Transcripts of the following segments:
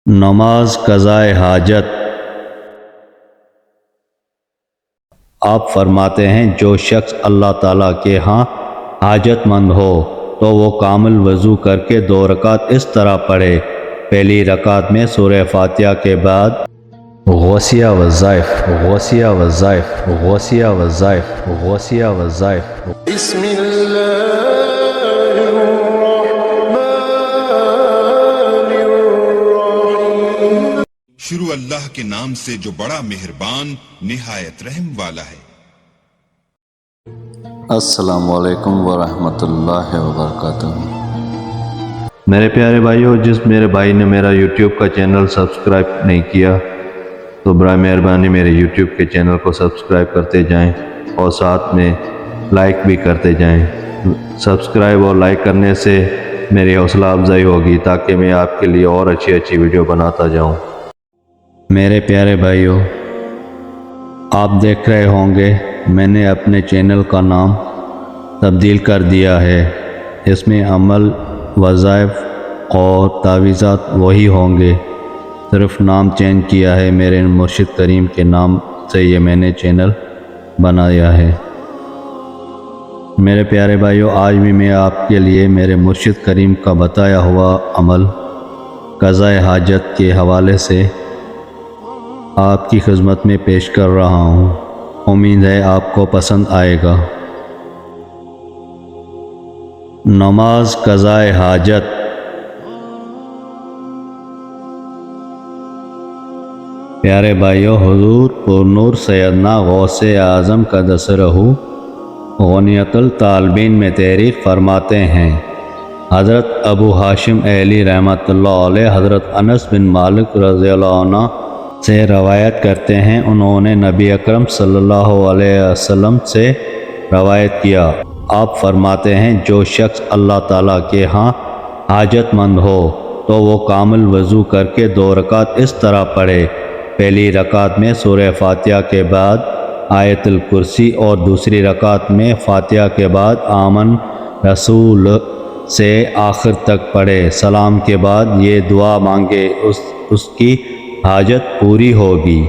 نماز قضائے حاجت۔ آپ فرماتے ہیں جو شخص اللہ تعالیٰ کے ہاں حاجت مند ہو تو وہ کامل وضو کر کے 2 رکعت اس طرح پڑھے۔ پہلی رکعت میں سورہ فاتحہ کے بعد غوثیہ وظائف غوثیہ وظائف غوثیہ وظائف غوثیہ وظائف بسم اللہ شروع اللہ کے نام سے جو بڑا مہربان نہایت رحم والا ہے۔ السلام علیکم ورحمۃ اللہ وبرکاتہ۔ میرے پیارے بھائیو، جس میرے بھائی نے میرا یوٹیوب کا چینل سبسکرائب نہیں کیا تو برائے مہربانی میرے یوٹیوب کے چینل کو سبسکرائب کرتے جائیں اور ساتھ میں لائک بھی کرتے جائیں۔ سبسکرائب اور لائک کرنے سے میری حوصلہ افزائی ہوگی تاکہ میں آپ کے لیے اور اچھی ویڈیو بناتا جاؤں۔ میرے پیارے بھائیو، آپ دیکھ رہے ہوں گے میں نے اپنے چینل کا نام تبدیل کر دیا ہے۔ اس میں عمل، وظائف اور تعویذات وہی ہوں گے، صرف نام چینج کیا ہے۔ میرے مرشد کریم کے نام سے یہ میں نے چینل بنایا ہے۔ میرے پیارے بھائیو، آج بھی میں آپ کے لیے میرے مرشد کریم کا بتایا ہوا عمل قضائے حاجت کے حوالے سے آپ کی خدمت میں پیش کر رہا ہوں۔ امید ہے آپ کو پسند آئے گا۔ نماز قضائے حاجت۔ پیارے بھائیو، حضور پر نور سیدنا غوث اعظم قدس رہو غنیت الطالبین میں تحریر فرماتے ہیں، حضرت ابو ہاشم علی رحمۃ اللہ علیہ حضرت انس بن مالک رضی اللہ عنہ سے روایت کرتے ہیں، انہوں نے نبی اکرم صلی اللہ علیہ وسلم سے روایت کیا۔ آپ فرماتے ہیں جو شخص اللہ تعالیٰ کے ہاں حاجت مند ہو تو وہ کامل وضو کر کے 2 رکعت اس طرح پڑھے۔ پہلی رکعت میں سورہ فاتحہ کے بعد آیت الکرسی اور دوسری رکعت میں فاتحہ کے بعد آمن رسول سے آخر تک پڑھے۔ سلام کے بعد یہ دعا مانگے، اس کی حاجت پوری ہوگی۔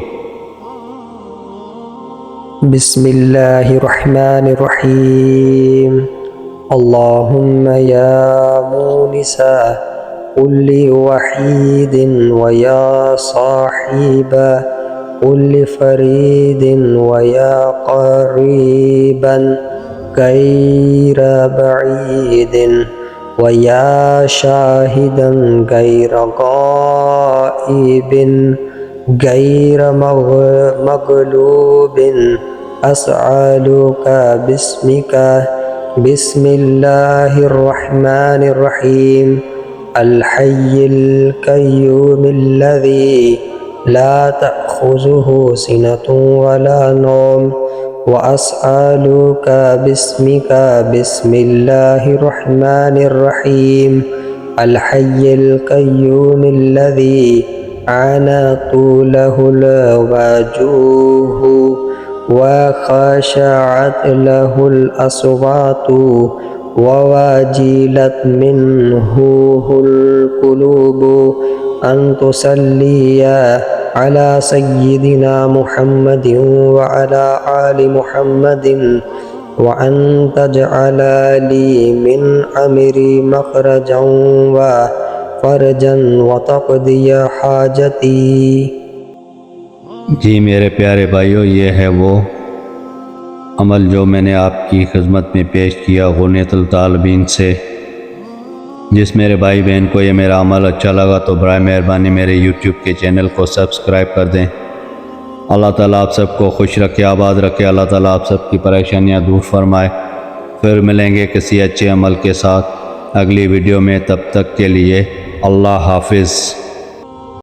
بسم اللہ الرحمن الرحیم۔ اللہم یا مونسا کل وحید ویا صاحب کل فرید ویا قریبا غیر بعید وَيَا شَاهِدًا غَيْرَ غَائِبٍ غَيْرَ مَغْلُوبٍ أَسْأَلُكَ بِاسْمِكَ بسم اللہ الرحمن الرحیم الحی القیوم الذی لا تأخذه سنة ولا نوم وَأَسْأَلُكَ بِاسْمِكَ بسم اللہ الرحمن الرحیم الحی القیوم الذی عَانَتُ لَهُ الْوُجُوهُ وَخَشَعَتْ لَهُ الْأَصْوَاتُ وَوَجِلَتْ مِنْهُ الْقُلُوبُ أَن تُصَلِّيَ على سيدنا محمد وعلى آل محمد وأن تجعل لي من أمري مخرجا وفرجا وتقضي حاجتي۔ جی میرے پیارے بھائیو، یہ ہے وہ عمل جو میں نے آپ کی خدمت میں پیش کیا غنیت الطالبین سے۔ جس میرے بھائی بہن کو یہ میرا عمل اچھا لگا تو برائے مہربانی میرے یوٹیوب کے چینل کو سبسکرائب کر دیں۔ اللہ تعالیٰ آپ سب کو خوش رکھے، آباد رکھے۔ اللہ تعالیٰ آپ سب کی پریشانیاں دور فرمائے۔ پھر ملیں گے کسی اچھے عمل کے ساتھ اگلی ویڈیو میں، تب تک کے لیے اللہ حافظ۔